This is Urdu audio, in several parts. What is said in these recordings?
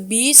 20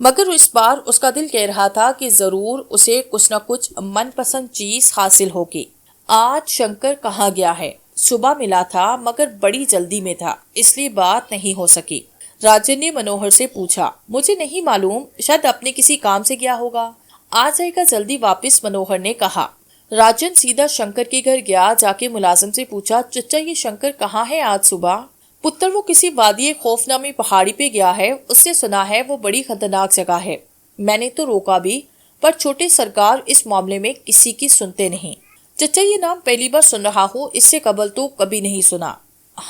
مگر اس بار اس کا دل کہہ رہا تھا کہ ضرور اسے کچھ نہ کچھ من پسند چیز حاصل ہوگی۔ آج شنکر کہاں گیا ہے؟ صبح ملا تھا مگر بڑی جلدی میں تھا، اس لیے بات نہیں ہو سکی۔ راجن نے منوہر سے پوچھا۔ مجھے نہیں معلوم، شاید اپنے کسی کام سے گیا ہوگا، آ جائے گا جلدی واپس، منوہر نے کہا۔ راجن سیدھا شنکر کے گھر گیا، جا کے ملازم سے پوچھا، چچا یہ شنکر کہاں ہے آج صبح؟ پتر وہ کسی وادی خوف نامی پہاڑی پہ گیا ہے، اس نے سنا ہے وہ بڑی خطرناک جگہ ہے۔ میں نے تو روکا بھی، پر چھوٹے سرکار اس معاملے میں کسی کی سنتے نہیں۔ چچا یہ نام پہلی بار سن رہا ہوں، اس سے قبل تو کبھی نہیں سنا۔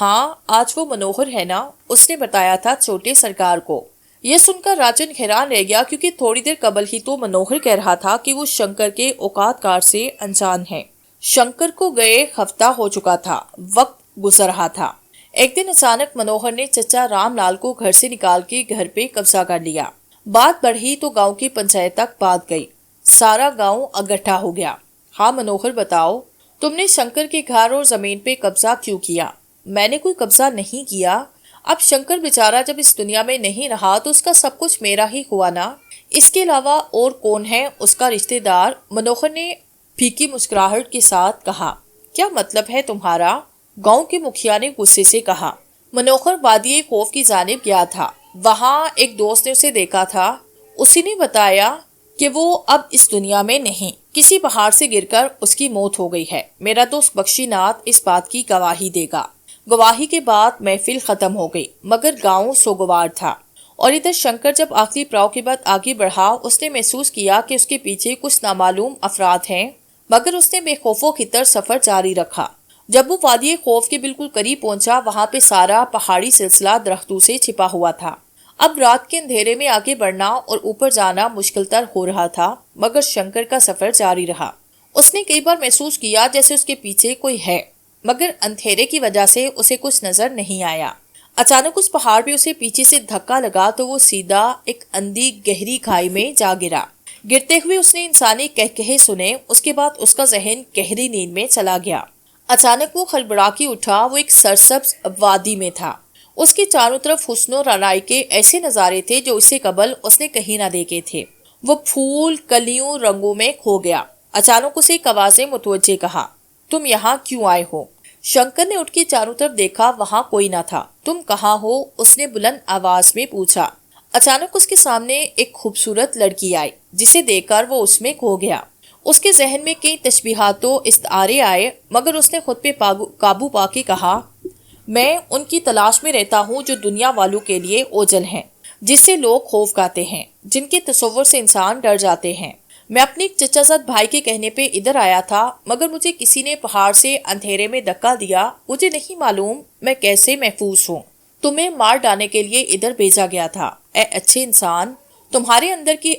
ہاں آج وہ منوہر ہے نا، اس نے بتایا تھا چھوٹے سرکار کو۔ یہ سن کر راجن حیران رہ گیا، کیونکہ تھوڑی دیر قبل ہی تو منوہر کہہ رہا تھا کہ وہ شنکر کے اوقات کار سے انجان ہے۔ شنکر کو گئے ہفتہ ہو چکا تھا، وقت گزر رہا تھا۔ ایک دن اچانک منوہر نے چچا رام لال کو گھر سے نکال کے گھر پہ قبضہ کر لیا۔ بات بڑھی تو گاؤں کی پنچایت تک بات گئی، سارا گاؤں اکٹھا ہو گیا۔ ہاں منوہر بتاؤ، تم نے شنکر کے گھر اور زمین پہ قبضہ کیوں کیا؟ میں نے کوئی قبضہ نہیں کیا، اب شنکر بیچارہ جب اس دنیا میں نہیں رہا تو اس کا سب کچھ میرا ہی ہوا نا، اس کے علاوہ اور کون ہے اس کا رشتہ دار؟ منوہر نے پھیکی مسکراہٹ کے ساتھ کہا۔ کیا مطلب ہے تمہارا؟ گاؤں کے مکھیا نے غصے سے کہا۔ منوہر وادی خوف کی جانب گیا تھا، وہاں ایک دوست نے اسے دیکھا تھا، اسی نے بتایا کہ وہ اب اس دنیا میں نہیں، کسی پہاڑ سے گر کر اس کی موت ہو گئی ہے۔ میرا دوست بخشی ناتھ اس بات کی گواہی دے گا۔ گواہی کے بعد محفل ختم ہو گئی، مگر گاؤں سوگوار تھا۔ اور ادھر شنکر جب آخری پڑاؤ کے بعد آگے بڑھا، اس نے محسوس کیا کہ اس کے پیچھے کچھ نامعلوم افراد ہیں، مگر اس نے بے خوف و خطر سفر جاری رکھا۔ جب وہ وادی خوف کے بالکل قریب پہنچا، وہاں پہ سارا پہاڑی سلسلہ درختوں سے چھپا ہوا تھا۔ اب رات کے اندھیرے میں آگے بڑھنا اور اوپر جانا مشکل تر ہو رہا تھا، مگر شنکر کا سفر جاری رہا۔ اس نے کئی بار محسوس کیا جیسے اس کے پیچھے کوئی ہے، مگر اندھیرے کی وجہ سے اسے کچھ نظر نہیں آیا۔ اچانک اس پہاڑ پہ اسے پیچھے سے دھکا لگا تو وہ سیدھا ایک اندھی گہری کھائی میں جا گرا۔ گرتے ہوئے اس نے انسانی کہکہے سنے، اس کے بعد اس کا ذہن گہری نیند میں چلا گیا۔ اچانک وہ ہڑبڑا کے اٹھا، وہ ایک سرسبز وادی میں تھا۔ اس کے چاروں طرف حسن و رعنائی کے ایسے نظارے تھے جو اس سے قبل اس نے کہیں نہ دیکھے تھے۔ وہ پھول کلیوں رنگوں میں کھو گیا۔ اچانک اسے ایک آواز نے متوجہ کہا، تم یہاں کیوں آئے ہو؟ شنکر نے اٹھ کے چاروں طرف دیکھا، وہاں کوئی نہ تھا۔ تم کہاں ہو؟ اس نے بلند آواز میں پوچھا۔ اچانک اس کے سامنے ایک خوبصورت لڑکی آئی، جسے دیکھ کر وہ اس میں کھو گیا۔ اس کے ذہن میں کئی تشبیہات و استعارے آئے، مگر اس نے خود پہ قابو پا کے کہا، میں ان کی تلاش میں رہتا ہوں جو دنیا والوں کے لیے اوجل ہیں، جس سے لوگ خوف کھاتے ہیں، جن کے تصور سے انسان ڈر جاتے ہیں۔ میں اپنے ایک چچا زاد بھائی کے کہنے پہ ادھر آیا تھا، مگر مجھے کسی نے پہاڑ سے اندھیرے میں دھکا دیا، مجھے نہیں معلوم میں کیسے محفوظ ہوں۔ تمہیں مار ڈالنے کے لیے ادھر بھیجا گیا تھا۔ اے اچھے انسان، تمہارے اندر کی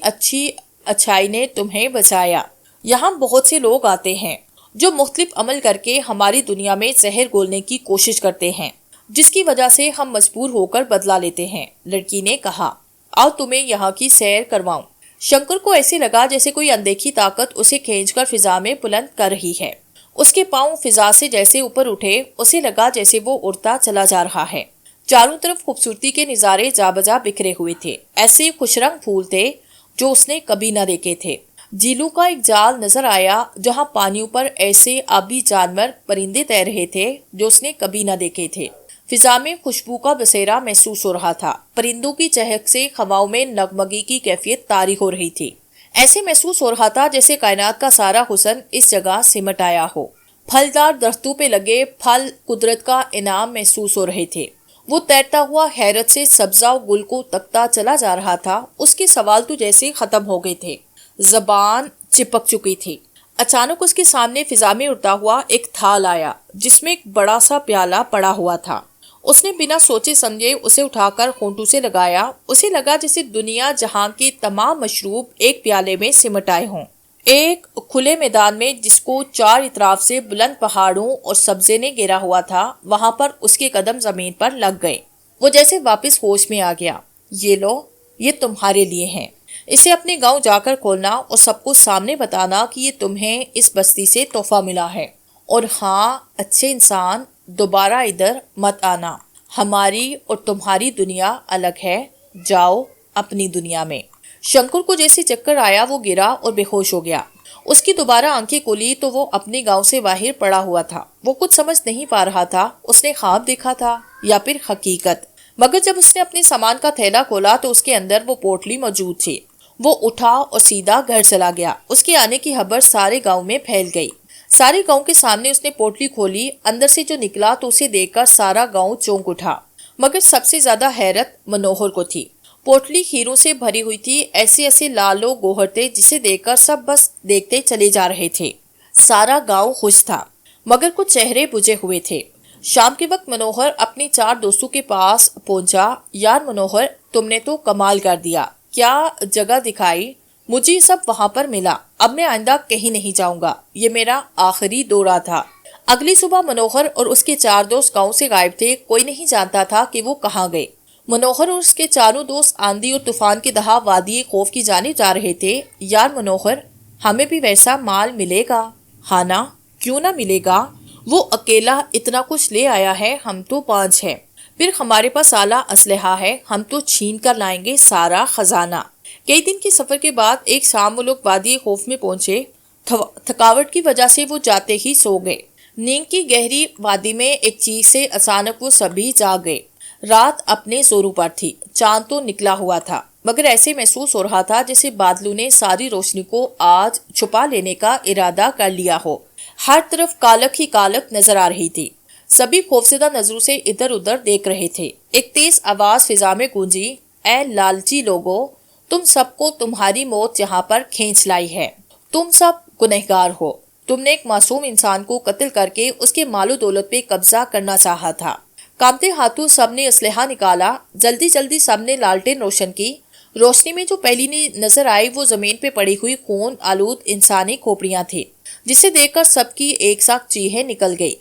اچھائی نے تمہیں بچایا۔ یہاں بہت سے لوگ آتے ہیں جو مختلف عمل کر کے ہماری دنیا میں زہر گھولنے کی کوشش کرتے ہیں، جس کی وجہ سے ہم مجبور ہو کر بدلہ لیتے ہیں۔ لڑکی نے کہا، آؤ تمہیں یہاں کی سیر کرواؤں۔ شنکر کو ایسے لگا جیسے کوئی اندیکھی طاقت اسے کھینچ کر فضا میں بلند کر رہی ہے۔ اس کے پاؤں فضا سے جیسے اوپر اٹھے، اسے لگا جیسے وہ اڑتا چلا جا رہا ہے۔ چاروں طرف خوبصورتی کے نظارے جا بجا بکھرے ہوئے تھے، ایسے خوش رنگ پھول تھے جو اس نے کبھی نہ دیکھے تھے۔ جھیلوں کا ایک جال نظر آیا، جہاں پانیوں پر ایسے آبی جانور پرندے تیر رہے تھے جو اس نے کبھی نہ دیکھے تھے۔ فضا میں خوشبو کا بسیرا محسوس ہو رہا تھا، پرندوں کی چہک سے ہواؤں میں نغمگی کی کیفیت طاری ہو رہی تھی۔ ایسے محسوس ہو رہا تھا جیسے کائنات کا سارا حسن اس جگہ سمٹ آیا ہو۔ پھلدار درختوں پہ لگے پھل قدرت کا انعام محسوس ہو رہے تھے۔ وہ تیرتا ہوا حیرت سے سبزہ و گل کو تکتا چلا جا رہا تھا۔ اس کے سوال تو جیسے ختم ہو گئے تھے، زبان چپک چکی تھی۔ اچانک اس کے سامنے فضا میں اڑتا ہوا ایک تھال آیا، جس میں ایک بڑا سا پیالہ پڑا ہوا تھا۔ اس نے بنا سوچے سمجھے اسے اٹھا کر ہونٹوں سے لگایا۔ اسے لگا جیسے دنیا جہاں کے تمام مشروب ایک پیالے میں سمٹ آئے ہوں۔ ایک کھلے میدان میں، جس کو چار اطراف سے بلند پہاڑوں اور سبزے نے گھیرا ہوا تھا، وہاں پر اس کے قدم زمین پر لگ گئے۔ وہ جیسے واپس ہوش میں آ گیا۔ یہ لو، یہ تمہارے لیے ہیں۔ اسے اپنے گاؤں جا کر کھولنا اور سب کو سامنے بتانا کہ یہ تمہیں اس بستی سے تحفہ ملا ہے، اور ہاں اچھے انسان، دوبارہ ادھر مت آنا، ہماری اور تمہاری دنیا الگ ہے، جاؤ اپنی دنیا میں۔ شنکر کو جیسے چکر آیا وہ گرا اور بے ہوش ہو گیا۔ اس کی دوبارہ آنکھیں کھلی تو وہ اپنے گاؤں سے باہر پڑا ہوا تھا۔ وہ کچھ سمجھ نہیں پا رہا تھا اس نے خواب دیکھا تھا یا پھر حقیقت، مگر جب اس نے اپنے سامان کا تھیلا کھولا تو اس کے اندر وہ پوٹلی موجود تھی۔ وہ اٹھا اور سیدھا گھر چلا گیا۔ اس کے آنے کی خبر سارے گاؤں میں پھیل گئی۔ سارے گاؤں کے سامنے اس نے پوٹلی کھولی، اندر سے جو نکلا تو اسے دیکھ کر سارا گاؤں چونک اٹھا، مگر سب سے زیادہ حیرت منوہر کو تھی۔ پوٹلی ہیروں سے بھری ہوئی تھی، ایسے ایسے لال و گوہر تھے جسے دیکھ کر سب بس دیکھتے چلے جا رہے تھے۔ سارا گاؤں خوش تھا، مگر کچھ چہرے بجھے ہوئے تھے۔ شام کے وقت منوہر اپنے 4 دوستوں کے پاس پہنچا۔ یار منوہر، تم نے تو کمال کر دیا، کیا جگہ دکھائی، مجھے سب وہاں پر ملا، اب میں آئندہ کہیں نہیں جاؤں گا، یہ میرا آخری دورہ تھا۔ اگلی صبح منوہر اور اس کے 4 دوست گاؤں سے غائب تھے، کوئی نہیں جانتا تھا کہ وہ کہاں گئے۔ منوہر اور اس کے چاروں دوست آندھی اور طوفان کی طرح وادی خوف کی جانب جا رہے تھے۔ یار منوہر، ہمیں بھی ویسا مال ملے گا؟ ہاں نا، کیوں نہ ملے گا؟ وہ اکیلا اتنا کچھ لے آیا ہے، ہم تو 5 ہیں، پھر ہمارے پاس اعلیٰ اسلحہ ہے، ہم تو چھین کر لائیں گے سارا خزانہ۔ کئی دن کے سفر کے بعد ایک شام وہ لوگ وادی خوف میں پہنچے۔ تھکاوٹ کی وجہ سے وہ جاتے ہی سو گئے۔ نیند کی گہری وادی میں ایک چیز سے اچانک وہ سبھی جاگ گئے۔ رات اپنے زوروں پر تھی، چاند تو نکلا ہوا تھا، مگر ایسے محسوس ہو رہا تھا جیسے بادلوں نے ساری روشنی کو آج چھپا لینے کا ارادہ کر لیا ہو۔ ہر طرف کالک ہی کالک نظر آ رہی تھی۔ سبھی خوفزدہ نظروں سے ادھر ادھر دیکھ رہے تھے۔ ایک تیز آواز فضا میں گونجی، اے لالچی لوگو، تم سب کو تمہاری موت یہاں پر کھینچ لائی ہے، تم سب گنہگار ہو، تم نے ایک معصوم انسان کو قتل کر کے اس کے مال و دولت پہ قبضہ کرنا چاہا تھا۔ کانپتے ہاتھوں سب نے اسلحہ نکالا، جلدی جلدی سب نے لالٹین روشن کی۔ روشنی میں جو پہلی نظر آئی وہ زمین پہ پڑی ہوئی خون آلود انسانی کھوپڑیاں تھیں، جسے دیکھ کر سب کی ایک ساتھ چیخیں نکل گئی۔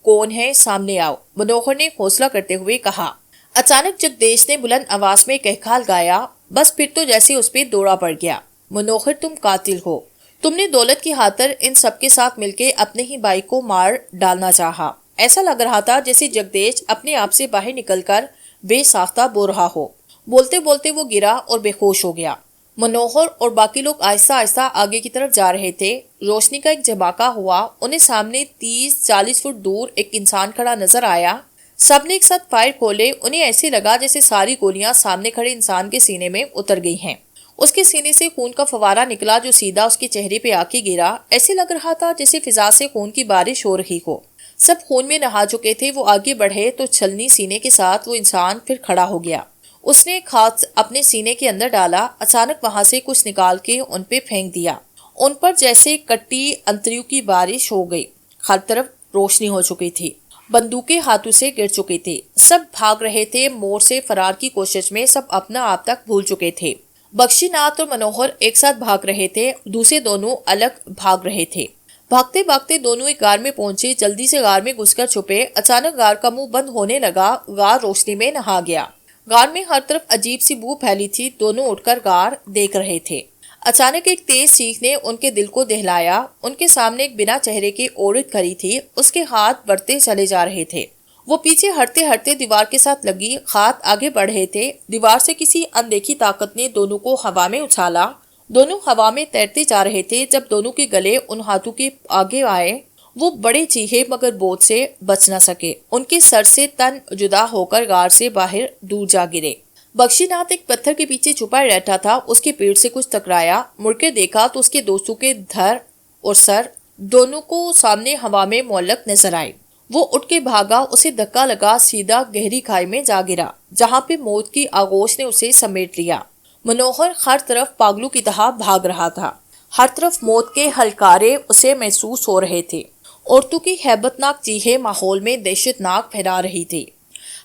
کون ہے؟ سامنے آؤ، منوہر نے حوصلہ کرتے ہوئے کہا۔ اچانک جگدیش نے بلند آواز میں کہکھال گایا، بس پھر تو جیسے اس پہ دوڑا پڑ گیا۔ منوہر، تم قاتل ہو، تم نے دولت کی خاطر ان سب کے ساتھ مل کے اپنے ہی بھائی کو مار ڈالنا چاہا۔ ایسا لگ رہا تھا جیسے جگدیش اپنے آپ سے باہر نکل کر بے ساختہ بول رہا ہو۔ بولتے بولتے وہ گرا اور بے ہوش ہو گیا۔ منوہر اور باقی لوگ آہستہ آہستہ آگے کی طرف جا رہے تھے۔ روشنی کا ایک جھماکا ہوا، انہیں سامنے 30-40 فٹ دور ایک انسان کھڑا نظر آیا۔ سب نے ایک ساتھ فائر کھولے، انہیں ایسے لگا جیسے ساری گولیاں سامنے کھڑے انسان کے سینے میں اتر گئی ہیں۔ اس کے سینے سے خون کا فوارہ نکلا جو سیدھا اس کے چہرے پہ آ کے گرا۔ ایسے لگ رہا تھا جیسے فضا سے خون کی بارش ہو رہی ہو۔ سب خون میں نہا چکے تھے۔ وہ آگے بڑھے تو چھلنی سینے کے ساتھ وہ انسان پھر کھڑا ہو گیا۔ اس نے ایک ہاتھ اپنے سینے کے اندر ڈالا، اچانک وہاں سے کچھ نکال کے ان پہ پھینک دیا۔ ان پر جیسے کٹی انتریوں کی بارش ہو گئی۔ ہر طرف روشنی ہو چکی تھی، بندوقیں ہاتھوں سے گر چکی تھی۔ سب بھاگ رہے تھے، موڑ سے فرار کی کوشش میں سب اپنا آپ تک بھول چکے تھے۔ بخشی ناتھ اور منوہر ایک ساتھ بھاگ رہے تھے، دوسرے دونوں الگ بھاگ رہے تھے۔ بھاگتے بھاگتے دونوں ایک غار میں پہنچے، جلدی سے غار میں گھس کر چھپے۔ اچانک غار کا منہ بند ہونے لگا، غار روشنی میں نہا گیا۔ غار میں ہر طرف عجیب سی بو پھیلی تھی، دونوں اٹھ کر غار دیکھ رہے تھے۔ اچانک ایک تیز چیخ نے ان کے دل کو دہلایا۔ ان کے سامنے ایک بنا چہرے کی عورت کھڑی تھی، اس کے ہاتھ بڑھتے چلے جا رہے تھے۔ وہ پیچھے ہٹتے ہٹتے دیوار کے ساتھ لگی، ہاتھ آگے بڑھ رہے تھے۔ دیوار سے کسی اندیکھی طاقت نے دونوں کو ہوا میں اچھالا۔ دونوں ہوا میں تیرتے جا رہے تھے۔ جب دونوں کے گلے ان ہاتھوں کے آگے آئے، وہ بڑے چیخے مگر بوجھ سے بچ نہ سکے۔ ان کے سر سے تن جدا ہو کر غار سے باہر دور جا گرے۔ بخشی ناتھ ایک پتھر کے پیچھے چھپا بیٹھا تھا، اس کے پیٹ سے کچھ ٹکرایا، مڑ کے دیکھا تو اس کے دوستوں کے دھر اور سر دونوں کو سامنے ہوا میں معلق نظر آئے۔ وہ اٹھ کے بھاگا، اسے دھکا لگا، سیدھا گہری کھائی میں جا گرا، جہاں پہ موت کی آغوش نے اسے سمیٹ لیا۔ منوہر ہر طرف پاگلوں کی طرح بھاگ رہا تھا، ہر طرف موت کے ہلکارے اسے محسوس ہو رہے تھے۔ عورتوں کی ہیبت ناک چیخیں ماحول میں دہشت ناک پھیلا رہی تھی۔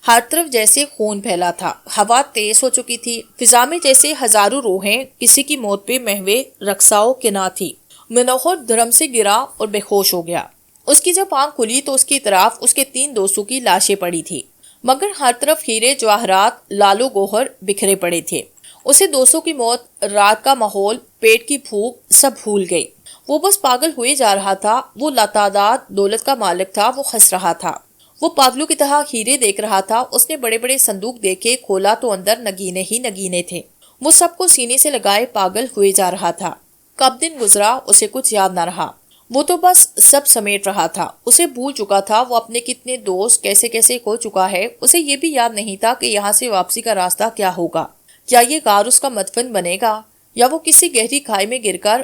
ہر طرف جیسے خون پھیلا تھا، ہوا تیز ہو چکی تھی، فضا میں جیسے ہزاروں روحیں کسی کی موت پہ محوے رقصاؤ کے نہ تھی۔ منوہر دھرم سے گرا اور بے ہوش ہو گیا۔ اس کی جب آنکھ کھلی تو اس کی طرف اس کے 3 دوستوں کی لاشیں پڑی تھی، مگر ہر طرف ہیرے جواہرات لالو گوہر بکھرے پڑے تھے۔ اسے دوستوں کی موت، رات کا ماحول، پیٹ کی بھوک سب بھول گئی۔ وہ بس پاگل ہوئے جا رہا تھا۔ وہ لاتعداد دولت کا مالک تھا، وہ ہنس رہا تھا۔ وہ پاگلوں کی طرح ہیرے دیکھ رہا تھا۔ اس نے بڑے بڑے صندوق دیکھے، کھولا تو اندر نگینے ہی نگینے تھے۔ وہ سب کو سینے سے لگائے پاگل ہوئے جا رہا تھا۔ کب دن گزرا اسے کچھ یاد نہ رہا، وہ تو بس سب سمیٹ رہا تھا۔ اسے بھول چکا تھا وہ اپنے کتنے دوست کیسے کیسے کھو چکا ہے۔ اسے یہ بھی یاد نہیں تھا کہ یہاں سے واپسی کا راستہ کیا ہوگا، کیا یہ غار اس کا مدفن بنے گا یا وہ کسی گہری کھائی میں گر کر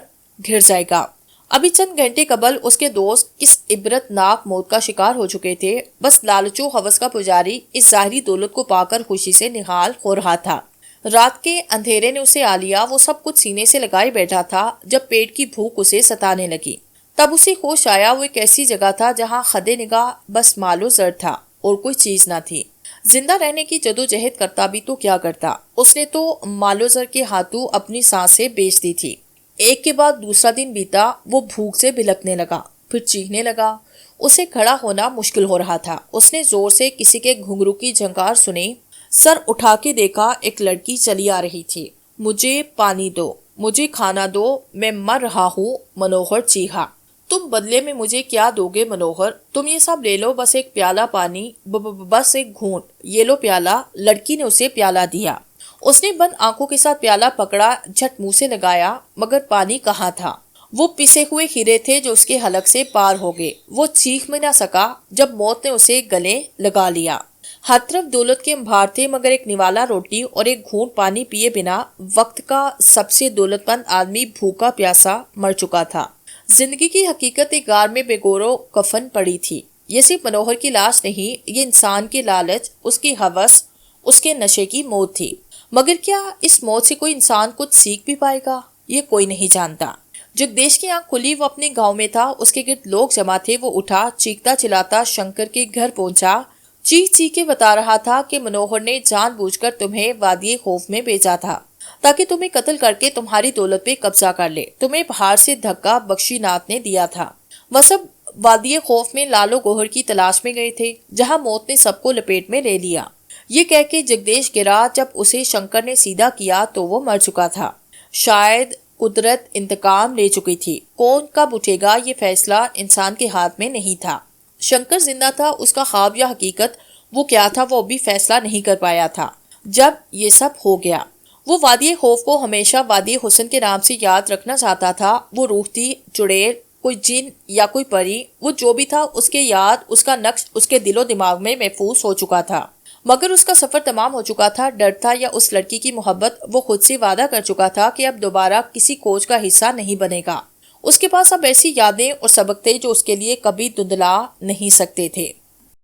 گر جائے گا۔ ابھی چند گھنٹے قبل اس کے دوست کس عبرت ناک موت کا شکار ہو چکے تھے۔ بس لالچ و ہوس کا پجاری اس ظاہری دولت کو پا کر خوشی سے نہال ہو رہا تھا۔ رات کے اندھیرے نے اسے آ لیا، وہ سب کچھ سینے سے لگائے بیٹھا تھا۔ جب پیٹ کی بھوک اسے ستانے لگی تب اسے ہوش آیا، وہ ایک ایسی جگہ تھا جہاں خد نگاہ بس مال و زر تھا اور کوئی چیز نہ تھی۔ زندہ رہنے کی جدوجہد کرتا بھی تو کیا کرتا، اس نے تو مال و زر کے ہاتھوں اپنی سانسیں بیچ دی تھی۔ ایک کے بعد دوسرا دن بیتا، وہ بھوک سے بھلکنے لگا، پھر چیخنے لگا۔ اسے کھڑا ہونا مشکل ہو رہا تھا۔ اس نے زور سے کسی کے گھنگرو کی جھنکار سنی، سر اٹھا کے دیکھا، ایک لڑکی چلی آ رہی تھی۔ مجھے پانی دو، مجھے کھانا دو، میں مر رہا ہوں، منوہر چیخا۔ تم بدلے میں مجھے کیا دو گے منوہر؟ تم یہ سب لے لو، بس ایک پیالہ پانی، بس ایک گھونٹ، یہ لو پیالہ۔ لڑکی نے اسے پیالہ دیا۔ اس نے بند آنکھوں کے ساتھ پیالہ پکڑا، جھٹ منہ سے لگایا، مگر پانی کہاں تھا؟ وہ پسے ہوئے ہیرے تھے جو اس کے حلق سے پار ہو گئے۔ وہ چیخ میں نہ سکا جب موت نے اسے گلے لگا لیا۔ ہر طرف دولت کے انبار تھے، مگر ایک نوالا روٹی اور ایک گھونٹ پانی پیے بنا وقت کا سب سے دولت مند آدمی بھوکا پیاسا مر چکا تھا۔ زندگی کی حقیقت ایک غار میں بے گورو کفن پڑی تھی۔ یہ صرف منوہر کی لاش نہیں، یہ انسان کے لالچ، اس کی ہوس، اس کے نشے کی موت تھی۔ مگر کیا اس موت سے کوئی انسان کچھ سیکھ بھی پائے گا؟ یہ کوئی نہیں جانتا۔ جگدیش کی آنکھ کھلی، وہ اپنے گاؤں میں تھا، اس کے گرد لوگ جمع تھے۔ وہ اٹھا، چیختا چلاتا شنکر کے گھر پہنچا، چیخ چیخ کے بتا رہا تھا کہ منوہر نے جان بوجھ کر تمہیں وادی خوف میں بھیجا تھا تاکہ تمہیں قتل کر کے تمہاری دولت پہ قبضہ کر لے۔ تمہیں پہاڑ سے دھکا بخشی ناتھ نے دیا تھا۔ وہ سب وادی خوف میں لال و گوہر کی تلاش میں گئے تھے، جہاں موت نے سب کو لپیٹ میں لے لیا۔ یہ کہہ کے جگدیش گرا۔ جب اسے شنکر نے سیدھا کیا تو وہ مر چکا تھا۔ شاید قدرت انتقام لے چکی تھی۔ کون کب اٹھے گا یہ فیصلہ انسان کے ہاتھ میں نہیں تھا۔ شنکر زندہ تھا، اس کا خواب یا حقیقت وہ کیا تھا وہ بھی فیصلہ نہیں کر پایا تھا۔ جب یہ سب ہو گیا، وہ وادی خوف کو ہمیشہ وادی حسن کے نام سے یاد رکھنا چاہتا تھا۔ وہ روح تھی، چڑیل، کوئی جن یا کوئی پری، وہ جو بھی تھا، اس کے یاد، اس کا نقش اس کے دل و دماغ میں محفوظ ہو چکا تھا۔ مگر اس کا سفر تمام ہو چکا تھا۔ ڈر تھا یا اس لڑکی کی محبت؟ وہ خود سے وعدہ کر چکا تھا کہ اب دوبارہ کسی کوچ کا حصہ نہیں بنے گا۔ اس کے پاس اب ایسی یادیں اور سبق تھے جو اس کے لیے کبھی دھندلا نہیں سکتے تھے۔